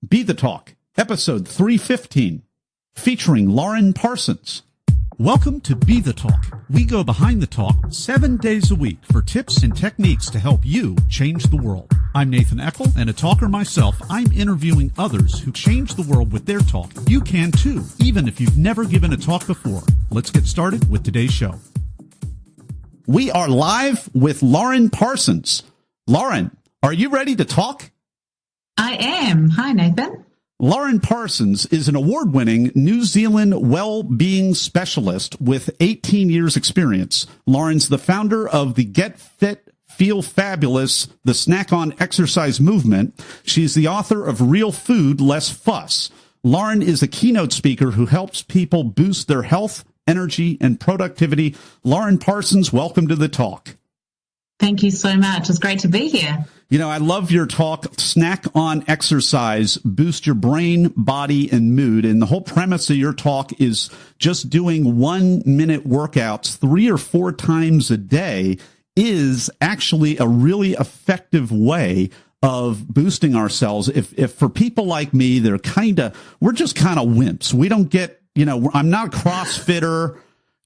Be the Talk, episode 315, featuring Lauren Parsons. Welcome to Be the Talk. We go behind the talk 7 days a week for tips and techniques to help you change the world. I'm Nathan Eckel, and a talker myself. I'm interviewing others who change the world with their talk. You can too, even if you've never given a talk before. Let's get started with today's show. We are live with Lauren Parsons. Lauren, are you ready to talk? I am. Hi, Nathan. Lauren Parsons is an award-winning New Zealand Wellbeing Specialist with 18 years experience. Lauren's the founder of the Get Fit, Feel Fabulous, the Snack on Exercise movement. She's the author of Real Food, Less Fuss. Lauren is a keynote speaker who helps people boost their health, energy, and productivity. Lauren Parsons, welcome to the talk. Thank you so much. It's great to be here. You know, I love your talk, Snack on Exercise, Boost Your Brain, Body, and Mood. And the whole premise of your talk is just doing 1 minute workouts 3 or 4 times a day is actually a really effective way of boosting ourselves. If for people like me, we're just kind of wimps. We don't get, I'm not a CrossFitter.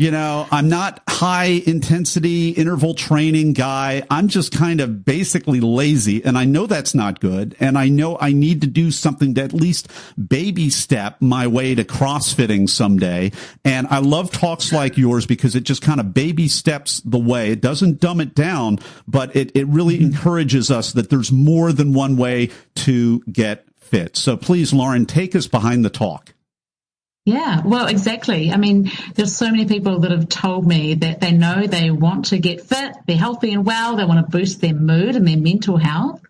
I'm not high intensity interval training guy. I'm just kind of basically lazy. And I know that's not good. And I know I need to do something to at least baby step my way to CrossFitting someday. And I love talks like yours because it just kind of baby steps the way. It doesn't dumb it down, but it really encourages us that there's more than one way to get fit. So please, Lauren, take us behind the talk. Yeah, well, exactly. I mean, there's so many people that have told me that they know they want to get fit, be healthy and well, they want to boost their mood and their mental health,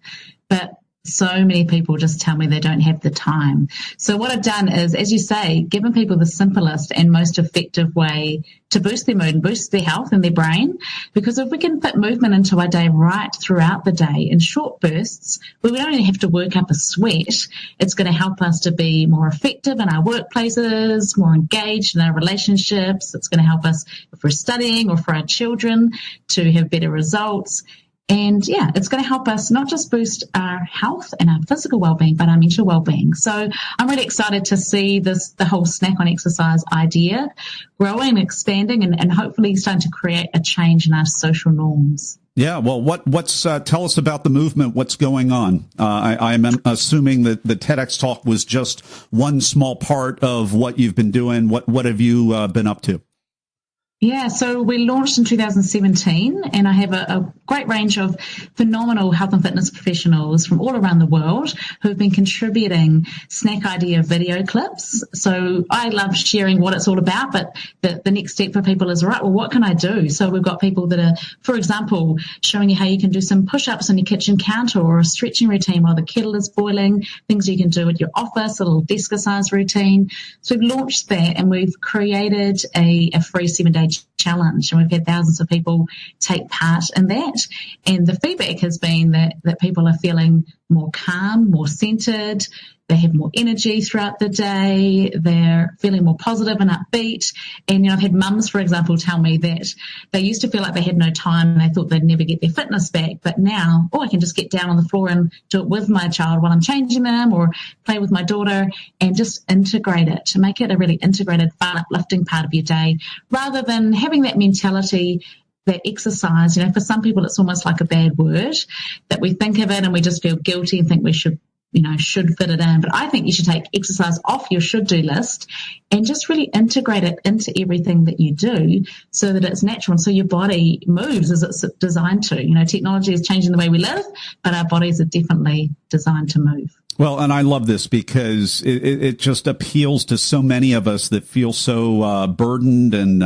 but so many people just tell me they don't have the time. So what I've done is, as you say, given people the simplest and most effective way to boost their mood and boost their health and their brain, because if we can fit movement into our day right throughout the day in short bursts, where we don't even have to work up a sweat, it's going to help us to be more effective in our workplaces, more engaged in our relationships. It's going to help us if we're studying or for our children to have better results. And yeah, it's going to help us not just boost our health and our physical well-being, but our mental well-being. So I'm really excited to see the whole snack on exercise idea growing and expanding and hopefully starting to create a change in our social norms. Yeah, well, tell us about the movement. What's going on? I'm assuming that the TEDx talk was just one small part of what you've been doing. What have you been up to? Yeah, so we launched in 2017, and I have a great range of phenomenal health and fitness professionals from all around the world who have been contributing snack idea video clips. So I love sharing what it's all about, but the next step for people is, right, well, what can I do? So we've got people that are, for example, showing you how you can do some push-ups on your kitchen counter or a stretching routine while the kettle is boiling, things you can do at your office, a little desk exercise routine. So we've launched that, and we've created a free 7-day challenge, and we've had thousands of people take part in that, and the feedback has been that people are feeling more calm, more centered, they have more energy throughout the day, they're feeling more positive and upbeat. And I've had mums, for example, tell me that they used to feel like they had no time and they thought they'd never get their fitness back, but now, I can just get down on the floor and do it with my child while I'm changing them, or play with my daughter, and just integrate it to make it a really integrated, fun, uplifting part of your day, rather than having that mentality that exercise, for some people it's almost like a bad word, that we think of it and we just feel guilty and think we should fit it in. But I think you should take exercise off your should-do list and just really integrate it into everything that you do so that it's natural and so your body moves as it's designed to. Technology is changing the way we live, but our bodies are definitely designed to move. Well, and I love this because it just appeals to so many of us that feel so burdened and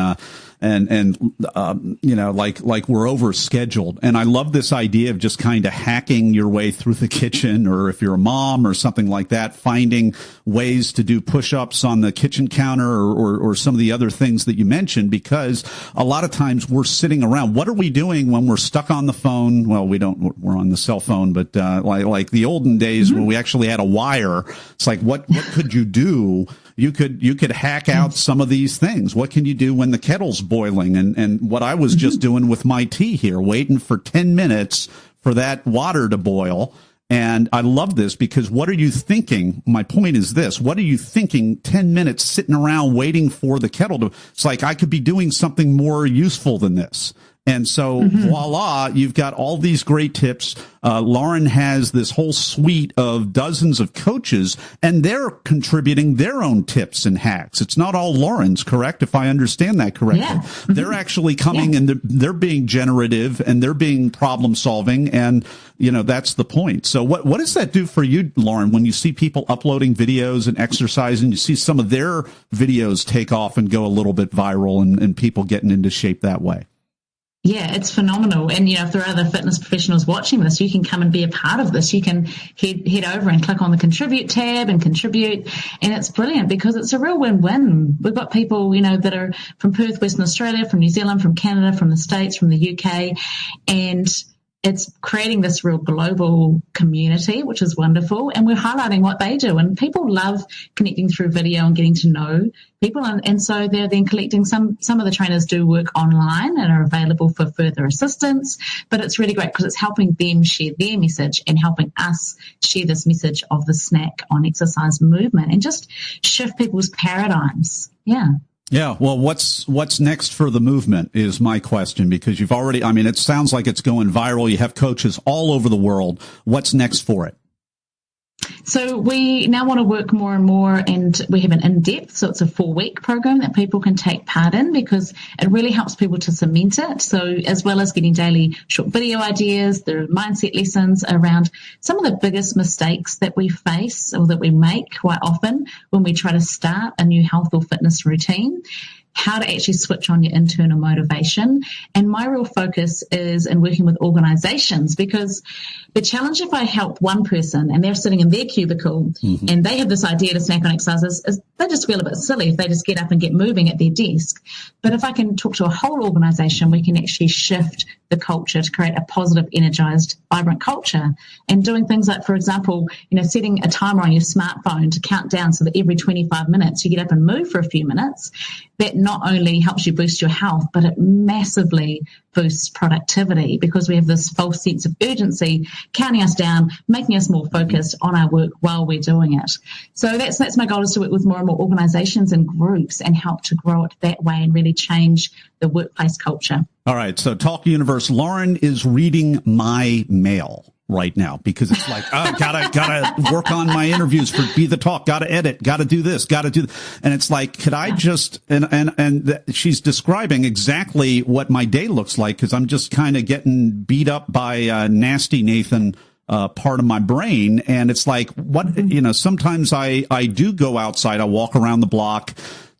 like we're overscheduled. And I love this idea of just kind of hacking your way through the kitchen, or if you're a mom or something like that, finding ways to do push-ups on the kitchen counter or some of the other things that you mentioned, because a lot of times we're sitting around. What are we doing when we're stuck on the phone? Well, we're on the cell phone, but like the olden days when we actually had a wire, it's like, what could you do? You could hack out some of these things. What can you do when the kettle's boiling? And what I was just doing with my tea here, waiting for 10 minutes for that water to boil. And I love this because what are you thinking? My point is this. What are you thinking 10 minutes sitting around waiting for the kettle to, it's like I could be doing something more useful than this. And so voila, you've got all these great tips. Lauren has this whole suite of dozens of coaches, and they're contributing their own tips and hacks. It's not all Lauren's, correct? If I understand that correctly. Yeah. They're actually coming and they're being generative and they're being problem solving. And, you know, that's the point. So what does that do for you, Lauren, when you see people uploading videos and exercising, you see some of their videos take off and go a little bit viral and people getting into shape that way? Yeah, it's phenomenal. And, you know, if there are other fitness professionals watching this, you can come and be a part of this. You can head over and click on the contribute tab and contribute. And it's brilliant because it's a real win-win. We've got people, you know, that are from Perth, Western Australia, from New Zealand, from Canada, from the States, from the UK. And it's creating this real global community, which is wonderful. And we're highlighting what they do. And people love connecting through video and getting to know people. And so they're then collecting some of the trainers do work online and are available for further assistance. But it's really great because it's helping them share their message and helping us share this message of the snack on exercise movement and just shift people's paradigms. Yeah. Yeah. Well, what's next for the movement is my question, because you've already, I mean, it sounds like it's going viral. You have coaches all over the world. What's next for it? So we now want to work more and more, and we have an in-depth, so it's a 4-week program that people can take part in because it really helps people to cement it. So as well as getting daily short video ideas, there are mindset lessons around some of the biggest mistakes that we face or that we make quite often when we try to start a new health or fitness routine, how to actually switch on your internal motivation. And my real focus is in working with organizations, because the challenge if I help one person and they're sitting in their cubicle and they have this idea to snack on exercises, is they just feel a bit silly if they just get up and get moving at their desk. But if I can talk to a whole organization, we can actually shift the culture to create a positive, energized, vibrant culture. And doing things like, for example, you know, setting a timer on your smartphone to count down so that every 25 minutes you get up and move for a few minutes. That not only helps you boost your health, but it massively boosts productivity because we have this false sense of urgency counting us down, making us more focused on our work while we're doing it. So that's my goal, is to work with more and more organizations and groups and help to grow it that way and really change the workplace culture. All right. So Talk Universe, Lauren is reading my mail right now because it's like, oh, gotta work on my interviews for Be the Talk, gotta edit, gotta do this, gotta do. And it's like, could I just, and she's describing exactly what my day looks like, because I'm just kind of getting beat up by nasty Nathan, part of my brain. And it's like, what, you know, sometimes I do go outside, I walk around the block,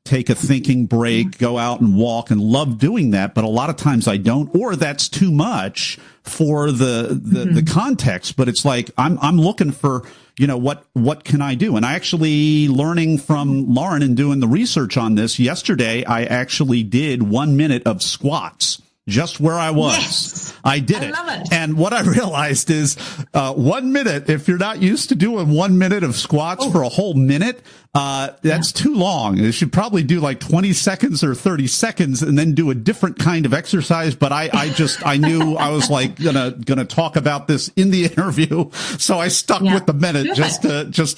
take a thinking break, go out and walk, and love doing that. But a lot of times I don't, or that's too much for the context. But it's like, I'm looking for, you know, what can I do? And I actually, learning from Lauren and doing the research on this yesterday, I actually did 1 minute of squats. Just where I was. Yes. I did it. I love it. And what I realized is 1 minute, if you're not used to doing 1 minute of squats for a whole minute, that's too long. You should probably do like 20 seconds or 30 seconds and then do a different kind of exercise. But I knew I was like gonna talk about this in the interview. So I stuck with the minute just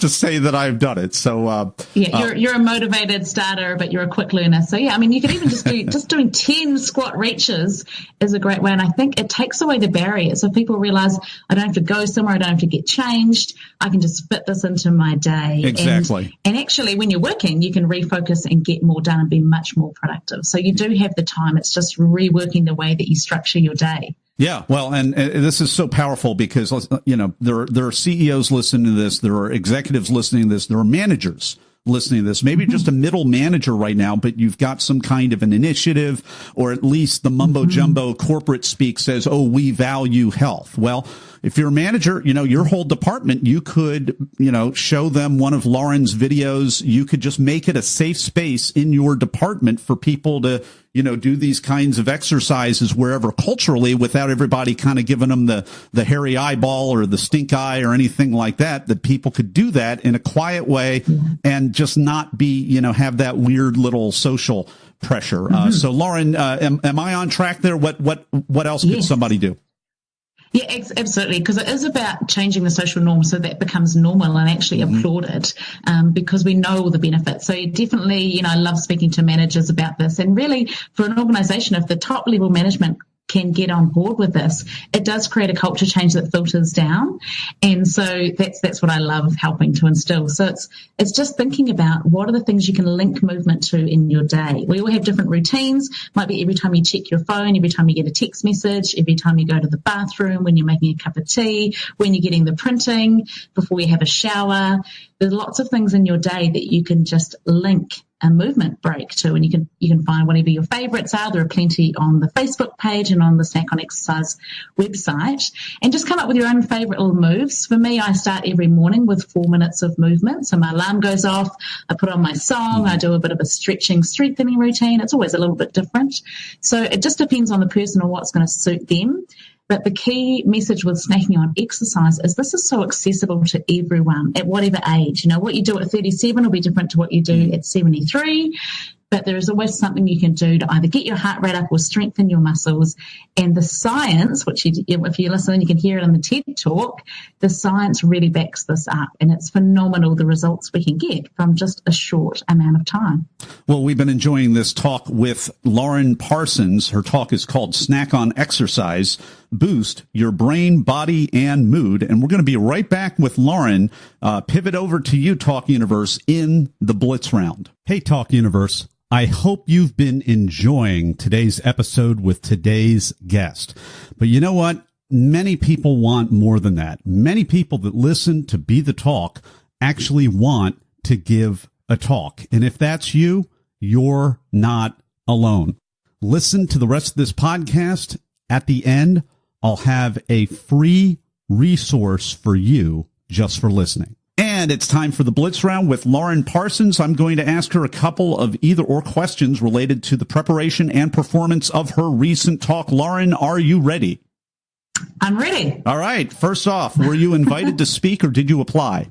to say that I've done it. So, you're a motivated starter, but you're a quick learner. So I mean, you could even just doing 10 squat reaches is a great way. And I think it takes away the barrier. So people realize I don't have to go somewhere. I don't have to get changed. I can just fit this into my day. Exactly. And actually, when you're working, you can refocus and get more done and be much more productive. So you do have the time. It's just reworking the way that you structure your day. Yeah, well, and this is so powerful because, you know, there are CEOs listening to this. There are executives listening to this. There are managers listening to this, maybe just a middle manager right now, but you've got some kind of an initiative, or at least the mumbo jumbo corporate speak says, oh, we value health. Well, if you're a manager, you know, your whole department, you could, you know, show them one of Lauren's videos. You could just make it a safe space in your department for people to, you know, do these kinds of exercises wherever culturally, without everybody kind of giving them the hairy eyeball or the stink eye or anything like that, that people could do that in a quiet way and just not be, you know, have that weird little social pressure. So Lauren, am I on track there? What else could somebody do? Yeah, absolutely, because it is about changing the social norm so that becomes normal and actually applauded, because we know all the benefits. So definitely, I love speaking to managers about this. And really, for an organization, if the top level management can get on board with this, it does create a culture change that filters down. And so that's what I love helping to instill. So it's just thinking about what are the things you can link movement to in your day. We all have different routines. Might be every time you check your phone, every time you get a text message, every time you go to the bathroom, when you're making a cup of tea, when you're getting the printing, before you have a shower. There's lots of things in your day that you can just link a movement break to, and you can find whatever your favorites are. There are plenty on the Facebook page and on the Snack on Exercise website, and just come up with your own favorite little moves. For me, I start every morning with 4 minutes of movement. So my alarm goes off, I put on my song, I do a bit of a stretching, strengthening routine. It's always a little bit different. So it just depends on the person or what's going to suit them. But the key message with snacking on exercise is this is so accessible to everyone at whatever age. What you do at 37 will be different to what you do at 73. But there is always something you can do to either get your heart rate up or strengthen your muscles. And the science, which if you listen, you can hear it on the TED Talk, the science really backs this up. And it's phenomenal, the results we can get from just a short amount of time. Well, we've been enjoying this talk with Lauren Parsons. Her talk is called Snack on Exercise, Boost Your Brain, Body, and Mood. And we're going to be right back with Lauren. Pivot over to you, Talk Universe, in the Blitz Round. Hey, Talk Universe. I hope you've been enjoying today's episode with today's guest. But you know what? Many people want more than that. Many people that listen to Be the Talk actually want to give a talk. And if that's you, you're not alone. Listen to the rest of this podcast. At the end, I'll have a free resource for you just for listening. And it's time for the Blitz Round with Lauren Parsons. I'm going to ask her a couple of either or questions related to the preparation and performance of her recent talk. Lauren, are you ready? I'm ready. All right. First off, were you invited to speak or did you apply?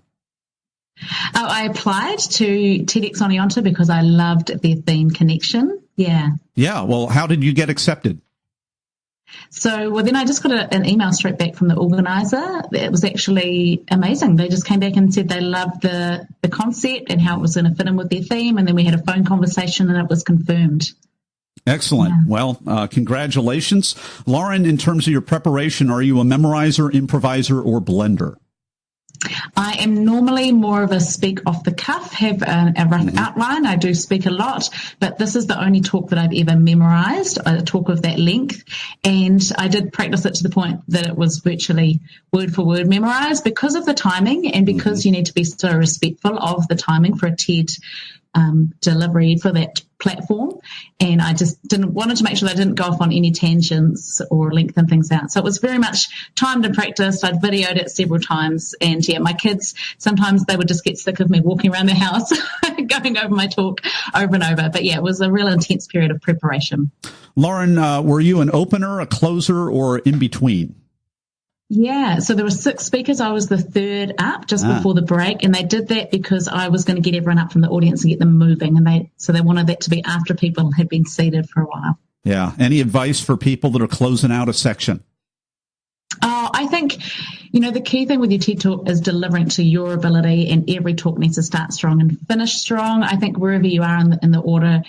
Oh, I applied to TEDx Oneonta because I loved their theme connection. Yeah. Yeah. Well, how did you get accepted? So, then I just got an email straight back from the organizer. It was actually amazing. They just came back and said they loved the concept and how it was going to fit in with their theme. And then we had a phone conversation and it was confirmed. Excellent. Yeah. Well, congratulations. Lauren, in terms of your preparation, are you a memorizer, improviser, or blender? I am normally more of a speak off the cuff, have a rough outline. I do speak a lot, but this is the only talk that I've ever memorized, a talk of that length. And I did practice it to the point that it was virtually word for word memorized because of the timing and because you need to be so respectful of the timing for a TED delivery for that platform. And I just wanted to make sure that I didn't go off on any tangents or lengthen things out. So it was very much timed and practiced. I'd videoed it several times. And yeah, my kids, sometimes they would just get sick of me walking around the house, going over my talk over and over. But yeah, it was a real intense period of preparation. Lauren, were you an opener, a closer, or in between? Yeah, so there were 6 speakers. I was the third up just before the break, and they did that because I was going to get everyone up from the audience and get them moving, and they wanted that to be after people had been seated for a while. Yeah. Any advice for people that are closing out a section? I think, the key thing with your TED Talk is delivering to your ability, and every talk needs to start strong and finish strong. I think wherever you are in the order,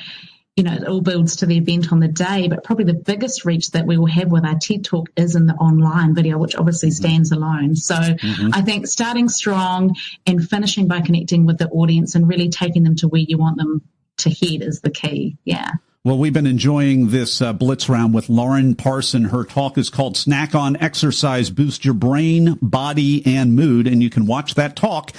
it all builds to the event on the day, but probably the biggest reach that we will have with our TED Talk is in the online video, which obviously stands alone. So I think starting strong and finishing by connecting with the audience and really taking them to where you want them to head is the key. Yeah. Well, we've been enjoying this Blitz Round with Lauren Parsons. Her talk is called Snack on Exercise, Boost Your Brain, Body, and Mood. And you can watch that talk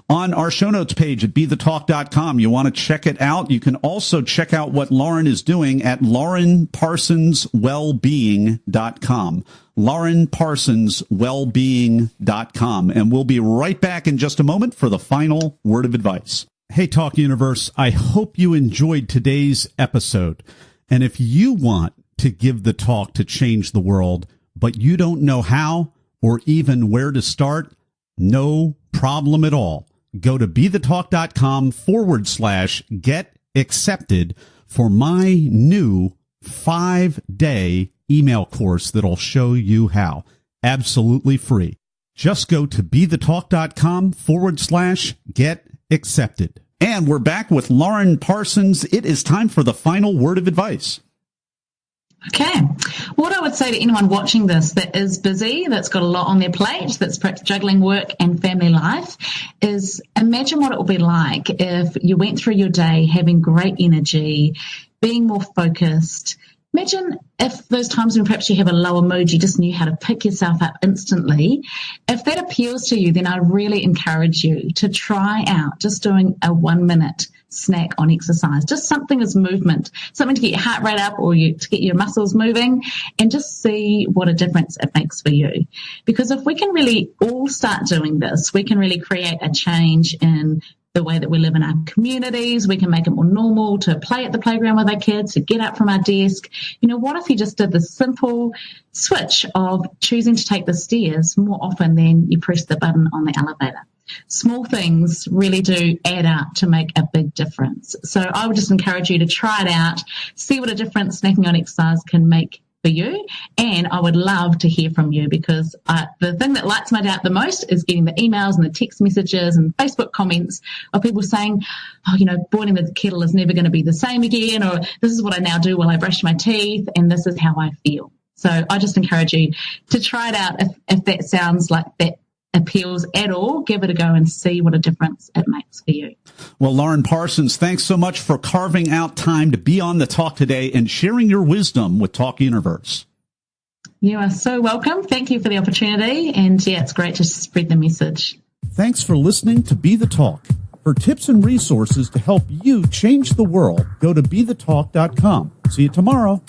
on our show notes page at BeTheTalk.com. You want to check it out. You can also check out what Lauren is doing at LaurenParsonsWellbeing.com. LaurenParsonsWellbeing.com. And we'll be right back in just a moment for the final word of advice. Hey, Talk Universe, I hope you enjoyed today's episode. And if you want to give the talk to change the world, but you don't know how or even where to start, no problem at all. Go to BeTheTalk.com/get accepted for my new 5-day email course that'll show you how. absolutely free. Just go to BeTheTalk.com/get accepted. And we're back with Lauren Parsons. It is time for the final word of advice. Okay. What I would say to anyone watching this that is busy, that's got a lot on their plate, that's perhaps juggling work and family life, is imagine what it would be like if you went through your day having great energy, being more focused. Imagine if those times when perhaps you have a lower mood, you just knew how to pick yourself up instantly. If that appeals to you, then I really encourage you to try out just doing a 1-minute snack on exercise, just something as movement, something to get your heart rate up or to get your muscles moving, and just see what a difference it makes for you. Because if we can really all start doing this, we can really create a change in the way that we live in our communities. We can make it more normal to play at the playground with our kids, to get up from our desk. You know, what if you just did the simple switch of choosing to take the stairs more often than you press the button on the elevator? Small things really do add up to make a big difference. So I would just encourage you to try it out, see what a difference snacking on exercise can make for you. And I would love to hear from you, because the thing that lights my day up the most is getting the emails and the text messages and Facebook comments of people saying, oh, you know, boiling the kettle is never going to be the same again, or this is what I now do while I brush my teeth, and this is how I feel. So I just encourage you to try it out. If that sounds like that appeals at all, give it a go and see what a difference it makes for you. Well, Lauren Parsons, thanks so much for carving out time to be on the talk today and sharing your wisdom with Talk Universe. You are so welcome. Thank you for the opportunity. And yeah, it's great to spread the message. Thanks for listening to Be the Talk. For tips and resources to help you change the world, go to BeTheTalk.com. See you tomorrow.